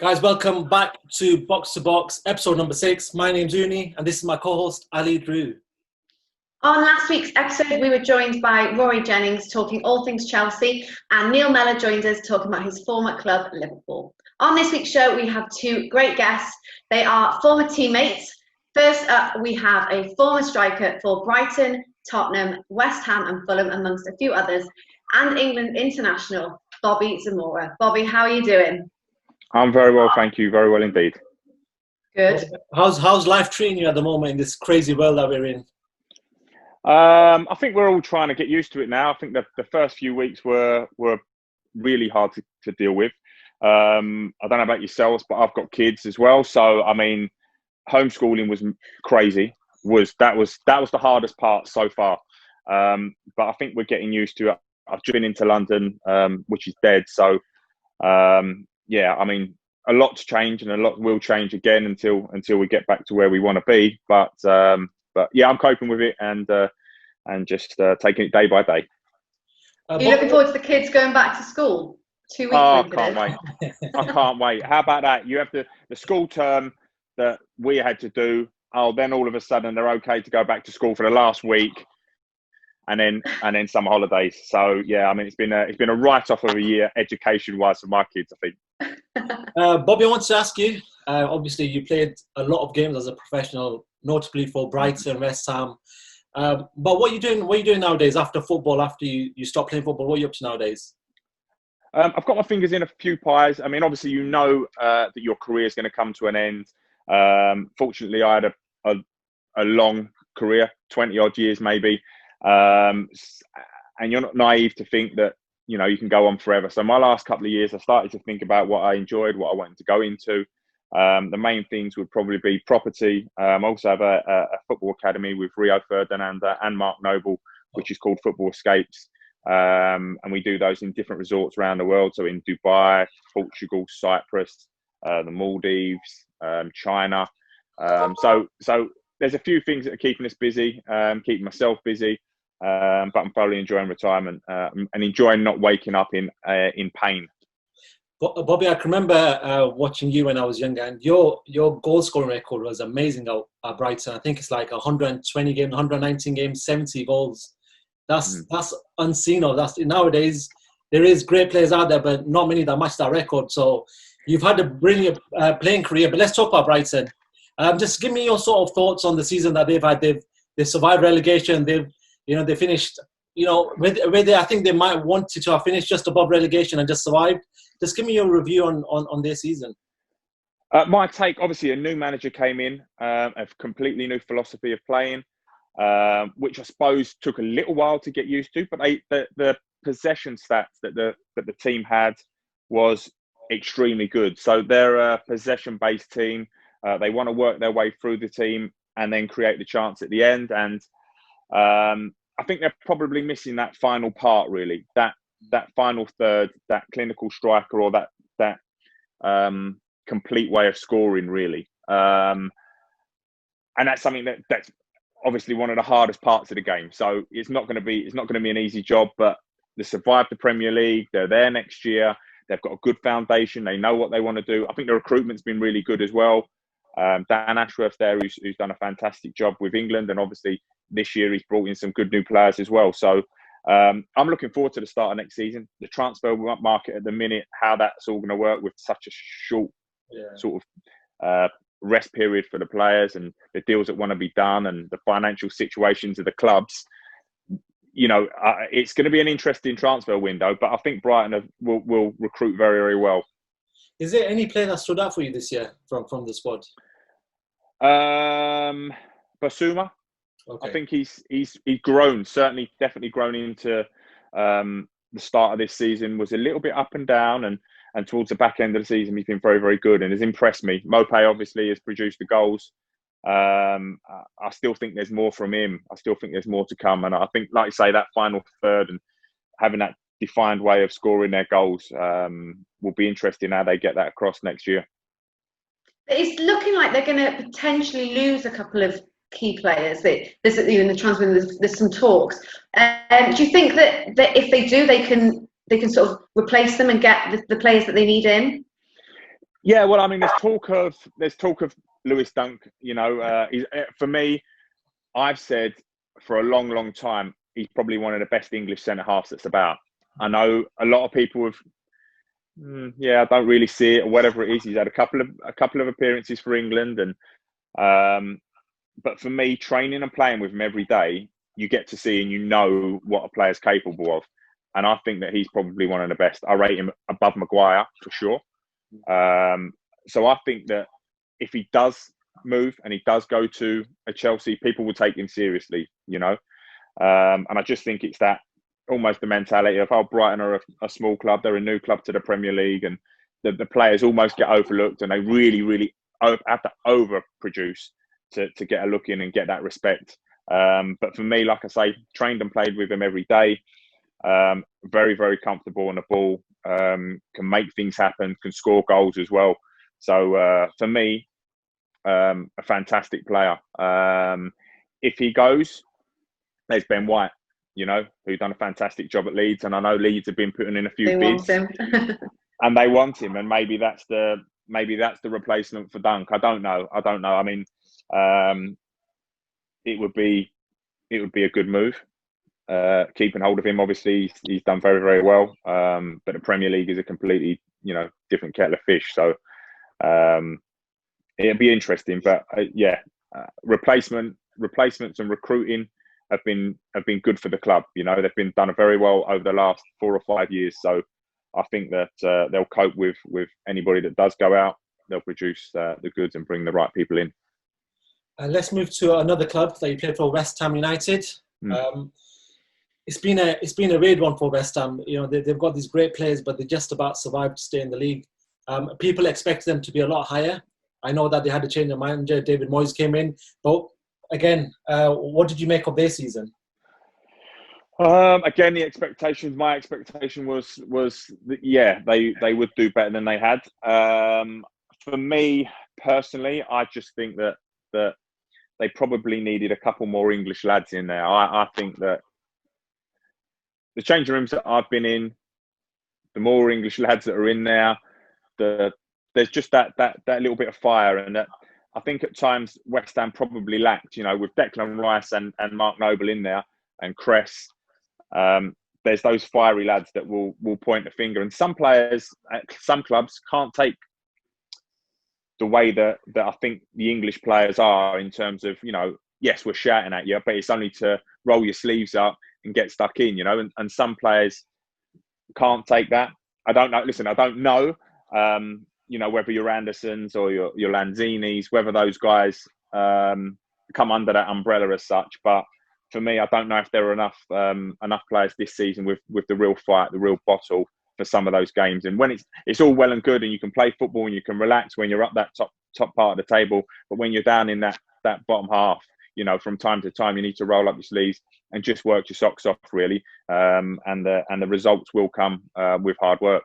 Guys, welcome back to Box, episode number 6. My name's Ouney, and this is my co-host, Ali Drew. On last week's episode, we were joined by Rory Jennings talking all things Chelsea, and Neil Mellor joined us talking about his former club, Liverpool. On this week's show, we have two great guests. They are former teammates. First up, we have a former striker for Brighton, Tottenham, West Ham and Fulham, amongst a few others, and England International Bobby Zamora. Bobby, how are you doing? I'm very well, thank you. Very well indeed. Good. How's life treating you at the moment in this crazy world that we're in? I think we're all trying to get used to it now. I think the first few weeks were really hard to deal with. I don't know about yourselves, but I've got kids as well. So, I mean, homeschooling was crazy. That was the hardest part so far. But I think we're getting used to it. I've just been into London, which is dead. So, yeah, I mean, a lot's changed and a lot will change again until we get back to where we want to be. But yeah, I'm coping with it and just taking it day by day. Are you looking forward to the kids going back to school? 2 weeks. Oh, I can't wait. I can't wait. How about that? You have the school term that we had to do. Oh, then all of a sudden they're okay to go back to school for the last week. And then summer holidays. So yeah, I mean it's been a write-off of a year education-wise for my kids, I think. Bobby, I want to ask you. Obviously, you played a lot of games as a professional, notably for Brighton, West Ham. But what are you doing? What are you doing nowadays after football? After you stop playing football, what are you up to nowadays? I've got my fingers in a few pies. I mean, obviously, you know that your career is going to come to an end. Fortunately, I had a long career, 20 odd years maybe. And you're not naive to think that, you know, you can go on forever. So my last couple of years, I started to think about what I enjoyed, what I wanted to go into. The main things would probably be property. I also have a football academy with Rio Ferdinand and Mark Noble, which is called Football Escapes. And we do those in different resorts around the world. So in Dubai, Portugal, Cyprus, the Maldives, China. So there's a few things that are keeping us busy, keeping myself busy. But I'm thoroughly enjoying retirement and enjoying not waking up in pain. Bobby, I can remember watching you when I was younger, and your goal scoring record was amazing at Brighton. I think it's like 120 games, 119 games, 70 goals. That's unseen of. That's nowadays there is great players out there, but not many that match that record. So you've had a brilliant playing career. But let's talk about Brighton. Just give me your sort of thoughts on the season that they've had. They've survived relegation. They finished, I think they might wanted to have finished just above relegation and just survived. Just give me your review on their season. My take, obviously, a new manager came in, a completely new philosophy of playing, which I suppose took a little while to get used to. But the possession stats that the team had was extremely good. So they're a possession-based team. They want to work their way through the team and then create the chance at the end. And I think they're probably missing that final part, really. That final third, that clinical striker, or that complete way of scoring, really. And that's something that's obviously one of the hardest parts of the game. So it's not going to be an easy job. But they survived the Premier League. They're there next year. They've got a good foundation. They know what they want to do. I think the recruitment's been really good as well. Dan Ashworth there, who's done a fantastic job with England, and obviously this year he's brought in some good new players as well. So I'm looking forward to the start of next season. The transfer market at the minute, how that's all going to work with such a short sort of rest period for the players, and the deals that want to be done, and the financial situations of the clubs. You know, it's going to be an interesting transfer window, but I think Brighton will recruit very, very well. Is there any player that stood out for you this year from the squad? Basuma. Okay. I think he's grown, definitely grown into the start of this season. Was a little bit up and down, and towards the back end of the season, he's been very, very good and has impressed me. Mopé obviously has produced the goals. I still think there's more from him. I still think there's more to come, and I think, like you say, that final third and having that defined way of scoring their goals will be interesting how they get that across next year. It's looking like they're going to potentially lose a couple of key players. There's in the transfer, there's some talks. Do you think that if they do, they can sort of replace them and get the players that they need in? Yeah, well, I mean, there's talk of Lewis Dunk. You know, for me, I've said for a long, long time he's probably one of the best English centre halves that's about. I know a lot of people have, I don't really see it or whatever it is. He's had a couple of appearances for England, and but for me, training and playing with him every day, you get to see and you know what a player's capable of. And I think that he's probably one of the best. I rate him above Maguire for sure. So I think that if he does move and he does go to a Chelsea, people will take him seriously, you know. And I just think it's that almost the mentality of, oh, Brighton are a small club, they're a new club to the Premier League, and the players almost get overlooked, and they really, really have to overproduce to get a look in and get that respect. But for me, like I say, trained and played with him every day. Very, very comfortable on the ball. Can make things happen. Can score goals as well. So for me, a fantastic player. If he goes, there's Ben White, you know, who's done a fantastic job at Leeds, and I know Leeds have been putting in a few bids, and they want him, and maybe that's the replacement for Dunk. I don't know. I mean, it would be a good move. Keeping hold of him, obviously, he's done very, very well. But the Premier League is a completely, you know, different kettle of fish. So it'll be interesting. But replacements and recruiting have been good for the club. You know, they've been done very well over the last 4 or 5 years. So I think that they'll cope with anybody that does go out. They'll produce the goods and bring the right people in. Let's move to another club that you played for, West Ham United. It's been a weird one for West Ham. You know, they've got these great players, but they just about survived to stay in the league. People expect them to be a lot higher. I know that they had a change of manager. David Moyes came in, but again, what did you make of their season? Again, my expectation was that, they would do better than they had. For me personally, I just think that they probably needed a couple more English lads in there. I think that the changing rooms that I've been in, the more English lads that are in there, there's just that little bit of fire, and that I think at times West Ham probably lacked. You know, with Declan Rice and Mark Noble in there and Cress, there's those fiery lads that will point the finger. And some players at some clubs can't take the way that I think the English players are, in terms of, you know, yes, we're shouting at you, but it's only to roll your sleeves up and get stuck in, you know. And some players can't take that. I don't know. Listen, I don't know, you know, whether your Andersons or your Lanzinis, whether those guys come under that umbrella as such. But for me, I don't know if there are enough players this season with the real fight, the real bottle for some of those games. And when it's all well and good and you can play football and you can relax when you're up that top part of the table, but when you're down in that bottom half, you know, from time to time you need to roll up your sleeves and just work your socks off, really. And the results will come with hard work.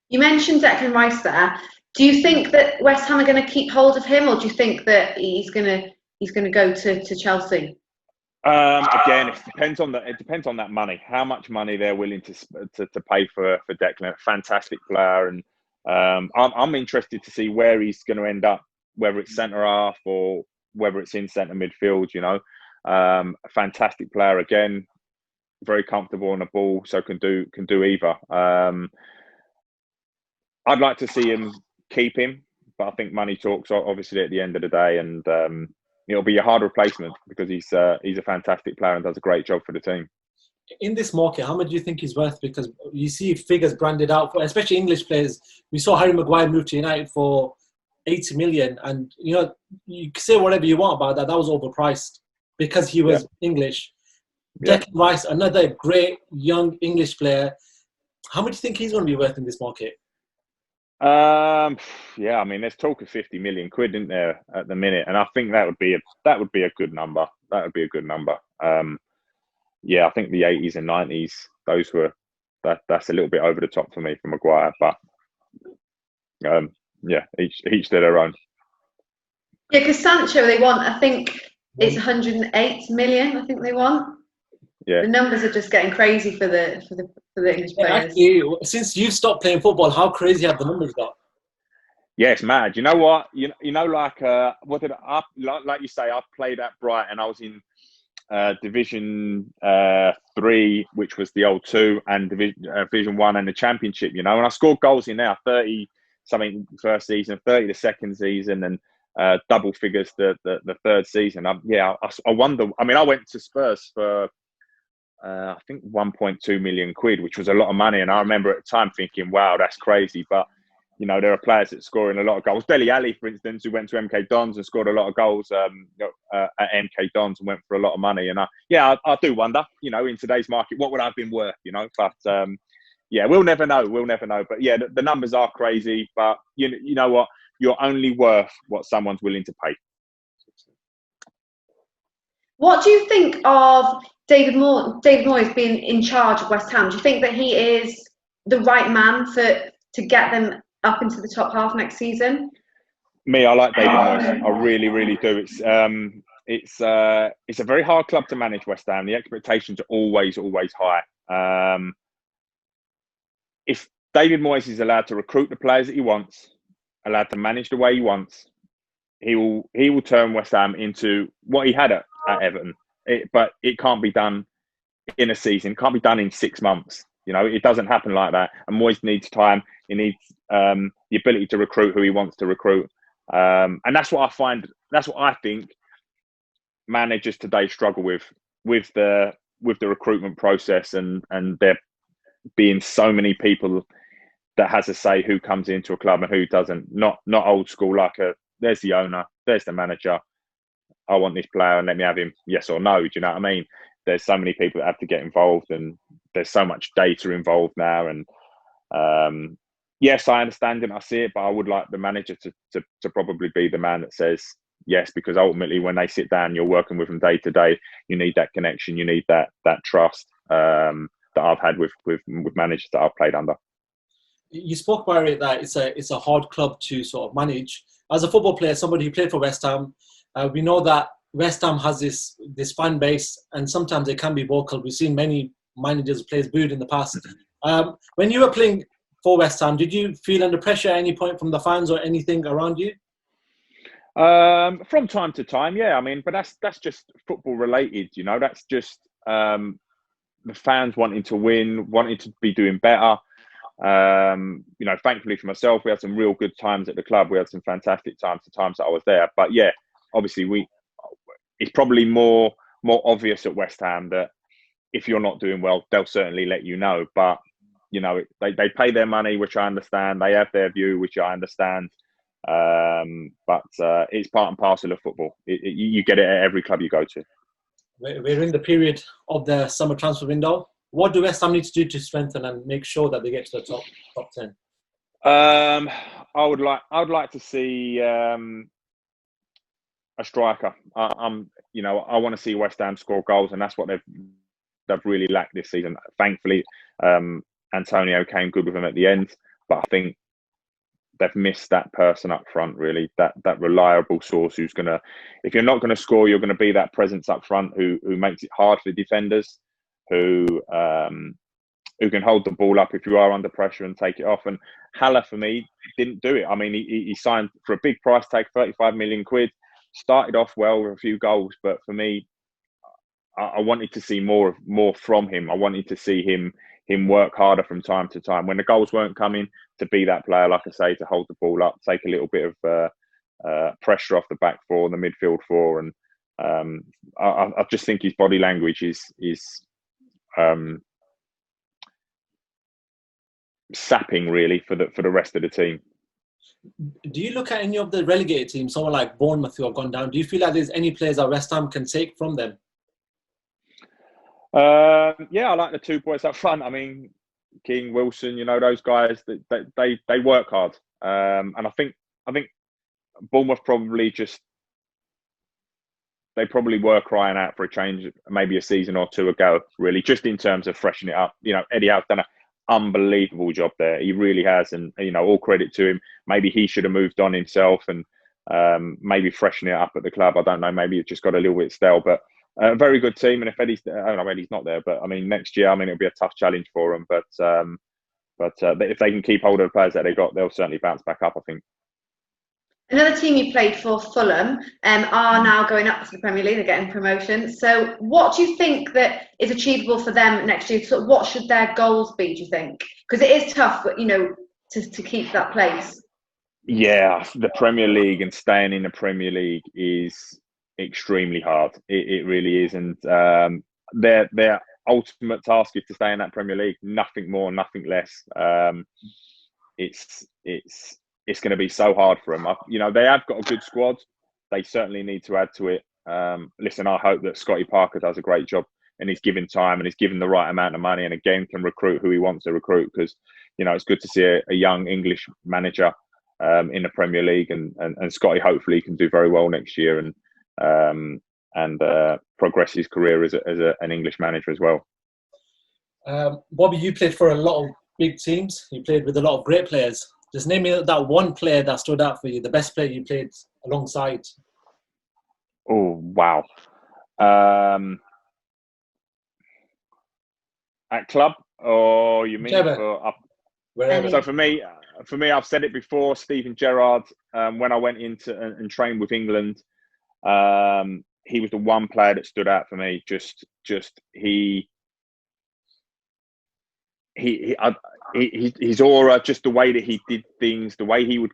You mentioned Declan Rice there. Do you think that West Ham are going to keep hold of him, or do you think that he's going to go to Chelsea? Again, it depends on that money. How much money they're willing to pay for Declan. Fantastic player, and I'm interested to see where he's going to end up, whether it's centre half or whether it's in centre midfield. You know, a fantastic player again, very comfortable on the ball, so can do either. I'd like to see him keep him, but I think money talks, obviously, at the end of the day, and it'll be a hard replacement because he's a fantastic player and does a great job for the team. In this market, how much do you think he's worth? Because you see figures branded out for, especially English players. We saw Harry Maguire move to United for 80 million, and you know, you can say whatever you want about that. That was overpriced because he was English. Declan Rice, another great young English player. How much do you think he's going to be worth in this market? I mean, there's talk of 50 million quid, isn't there, at the minute, and I think that would be a good number. That would be a good number. I think the 80s and 90s, those were that's a little bit over the top for me for Maguire, but each to their own. Yeah, because Sancho they want, I think it's 108 million. I think they want. Yeah, the numbers are just getting crazy for the English players. Actually, since you've stopped playing football, how crazy have the numbers got? Yeah, it's mad. You know what? You know, like what did like you say? I played at Brighton. I was in Division 3, which was the old 2, and Division 1 and the Championship. You know, and I scored goals in there, 30 something first season, 30 the second season, and double figures the third season. I wonder. I mean, I went to Spurs for I think 1.2 million quid, which was a lot of money, and I remember at the time thinking, "Wow, that's crazy." But you know, there are players that scoring a lot of goals. Dele Alli, for instance, who went to MK Dons and scored a lot of goals at MK Dons and went for a lot of money. And I do wonder, you know, in today's market, what would I have been worth, you know? But yeah, we'll never know. We'll never know. But yeah, the numbers are crazy. But you know what? You're only worth what someone's willing to pay. What do you think of David Moyes being in charge of West Ham? Do you think that he is the right man to get them up into the top half next season? Me, I like David Moyes. I really, really do. It's a very hard club to manage, West Ham. The expectations are always high. If David Moyes is allowed to recruit the players that he wants, allowed to manage the way he wants, he will turn West Ham into what he had at Everton. But it can't be done in a season. It can't be done in 6 months. You know, it doesn't happen like that. And Moyes needs time. He needs the ability to recruit who he wants to recruit. And that's what I find. That's what I think managers today struggle with the recruitment process, and there being so many people that has a say who comes into a club and who doesn't. Not old school, like there's the owner, there's the manager. I want this player and let me have him, yes or no. Do you know what I mean? There's so many people that have to get involved, and there's so much data involved now. And yes, I understand it, I see it, but I would like the manager to probably be the man that says yes, because ultimately when they sit down, you're working with them day to day. You need that connection, you need that trust that I've had with managers that I've played under. You spoke about it, that it's a hard club to sort of manage. As a football player, somebody who played for West Ham, we know that West Ham has this fan base, and sometimes they can be vocal. We've seen many managers, players booed in the past. When you were playing for West Ham, did you feel under pressure at any point from the fans or anything around you? From time to time, yeah. I mean, but that's just football related, you know. That's just the fans wanting to win, wanting to be doing better. You know, thankfully for myself, we had some real good times at the club. We had some fantastic times, the times that I was there. But yeah, obviously it's probably more obvious at West Ham that if you're not doing well, they'll certainly let you know. But you know, they pay their money, which I understand. They have their view, which I understand. But it's part and parcel of football. You get it at every club you go to. We're in the period of the summer transfer window. What do West Ham need to do to strengthen and make sure that they get to the top 10? I would like to see a striker. You know, I want to see West Ham score goals, and that's what they've really lacked this season. Thankfully, Antonio came good with them at the end, but I think they've missed that person up front, really, that reliable source who's gonna, if you're not gonna score, you're gonna be that presence up front who makes it hard for the defenders, who can hold the ball up if you are under pressure and take it off. And Haller, for me, didn't do it. I mean, he signed for a big price tag, 35 million quid, started off well with a few goals, but for me, I wanted to see more from him. I wanted to see him work harder from time to time. When the goals weren't coming, to be that player, like I say, to hold the ball up, take a little bit of pressure off the back four, the midfield four. And I just think his body language is sapping, really, for the rest of the team. Do you look at any of the relegated teams, someone like Bournemouth who have gone down? Do you feel like there's any players that West Ham can take from them? Yeah, I like the two boys up front. I mean, King, Wilson, you know, those guys, they work hard. And I think Bournemouth probably they probably were crying out for a change maybe a season or two ago, really, just in terms of freshening it up. You know, Eddie Howe's done an unbelievable job there. He really has. And, you know, all credit to him. Maybe he should have moved on himself and maybe freshen it up at the club. I don't know. Maybe it just got a little bit stale. But a very good team. And if Eddie's, I don't know, Eddie's not there. But, I mean, next year, I mean, it'll be a tough challenge for them. But if they can keep hold of the players that they got, they'll certainly bounce back up, I think. Another team you played for, Fulham, are now going up to the Premier League. They're getting promotion. So what do you think that is achievable for them next year? So what should their goals be, do you think? Because it is tough, you know, to keep that place. Yeah, the Premier League and staying in the Premier League is extremely hard. It really is. And their ultimate task is to stay in that Premier League. Nothing more, nothing less. It's going to be so hard for them. You know, they have got a good squad. They certainly need to add to it. Listen, I hope that Scotty Parker does a great job and he's given time and he's given the right amount of money and again can recruit who he wants to recruit, because, you know, it's good to see a young English manager in the Premier League, and Scotty hopefully can do very well next year and progress his career as an English manager as well. Bobby, you played for a lot of big teams. You played with a lot of great players. Just name me that one player that stood out for you, the best player you played alongside. Oh, wow. At club, or you mean for up? Wherever. So for me, I've said it before, Steven Gerrard, when I went into and trained with England, he was the one player that stood out for me. His aura, just the way that he did things, the way he would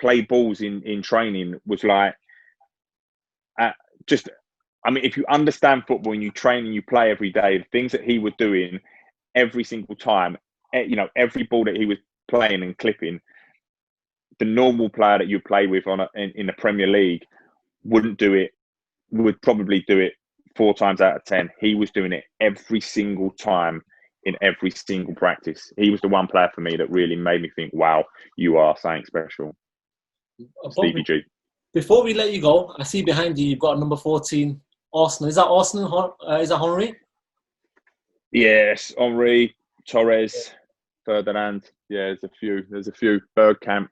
play balls in training was like, I mean, if you understand football and you train and you play every day, the things that he was doing every single time, you know, every ball that he was playing and clipping, the normal player that you play with in the Premier League wouldn't do it, would probably do it 4 times out of 10. He was doing it every single time in every single practice. He was the one player for me that really made me think, wow, you are something special. Stevie G. Before we let you go, I see behind you, you've got number 14, Arsenal. Is that Arsenal? Is that Henry? Yes, Henry, Torres, Ferdinand. Yeah, there's a few. Bergkamp,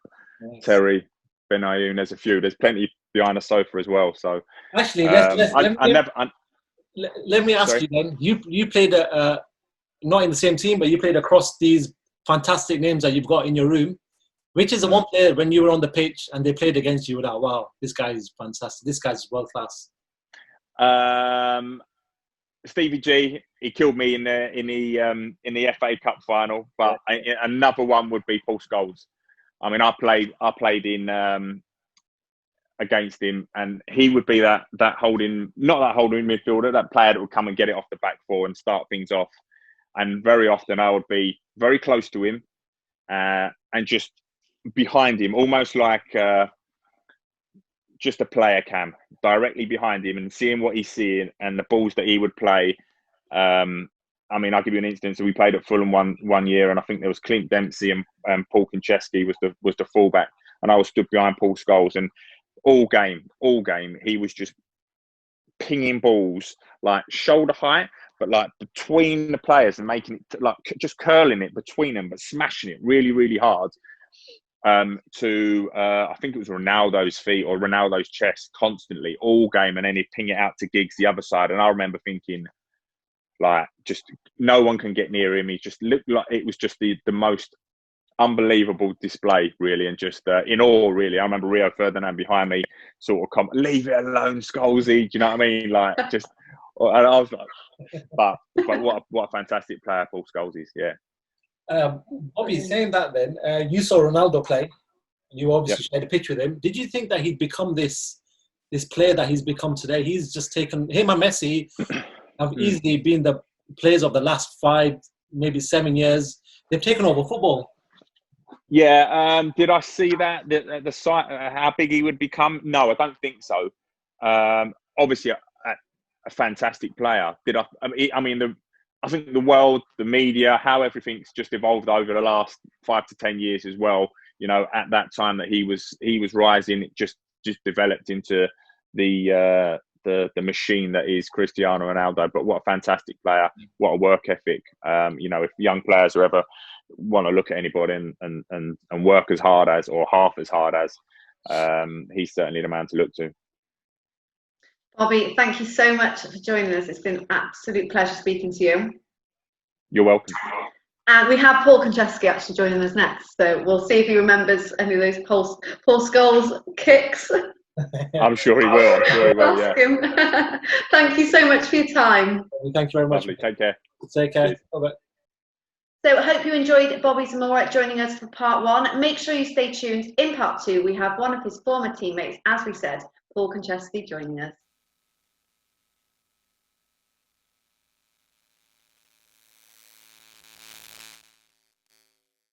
yes. Terry, Benayoun. There's a few. There's plenty behind the sofa as well. So actually, let me ask you then. You played not in the same team, but you played across these fantastic names that you've got in your room. Which is the one player when you were on the pitch and they played against you, like, wow, this guy is fantastic. This guy's world class. Stevie G, he killed me in the FA Cup final. But another one would be Paul Scholes. I mean, I played in against him, and he would be not that holding midfielder, that player that would come and get it off the back four and start things off. And very often I would be very close to him and just behind him, almost like just a player cam, directly behind him and seeing what he's seeing and the balls that he would play. I mean, I'll give you an instance. So we played at Fulham one year, and I think there was Clint Dempsey and Paul Konchesky was the fullback, and I was stood behind Paul Scholes, and all game, he was just pinging balls like shoulder height, but like between the players and making it like just curling it between them, but smashing it really, really hard. To I think it was Ronaldo's feet or Ronaldo's chest constantly all game, and then he'd ping it out to Giggs the other side. And I remember thinking, like, just no one can get near him. He just looked like it was just the most unbelievable display, really, and just in awe, really. I remember Rio Ferdinand behind me, sort of come, leave it alone, Scholesy. Do you know what I mean? Like, just, and I was like, but what a fantastic player Paul Scholes is, yeah. Bobby, saying that then, you saw Ronaldo play. You obviously shared a pitch with him. Did you think that he'd become this player that he's become today? He's just taken, him and Messi have easily been the players of the last 5, maybe 7 years. They've taken over football. Yeah, did I see that the site how big he would become? No, I don't think so. Obviously, a fantastic player. I think the world, the media, how everything's just evolved over the last 5 to 10 years as well. You know, at that time that he was rising, it just developed into the machine that is Cristiano Ronaldo. But what a fantastic player! What a work ethic! You know, if young players are ever want to look at anybody and work as hard as or half as hard as, he's certainly the man to look to. Bobby, thank you so much for joining us. It's been an absolute pleasure speaking to you. You're welcome. And we have Paul Konchesky actually joining us next, so we'll see if he remembers any of those Paul Scholes kicks. I'm sure he will. I'm sure he will. Yeah. Ask him. Thank you so much for your time. Thank you very much. Lovely. Take care. Take care. Cheers. Bye-bye. So I hope you enjoyed Bobby Zamora joining us for part 1. Make sure you stay tuned. In part 2, we have one of his former teammates, as we said, Paul Konchesky, joining us.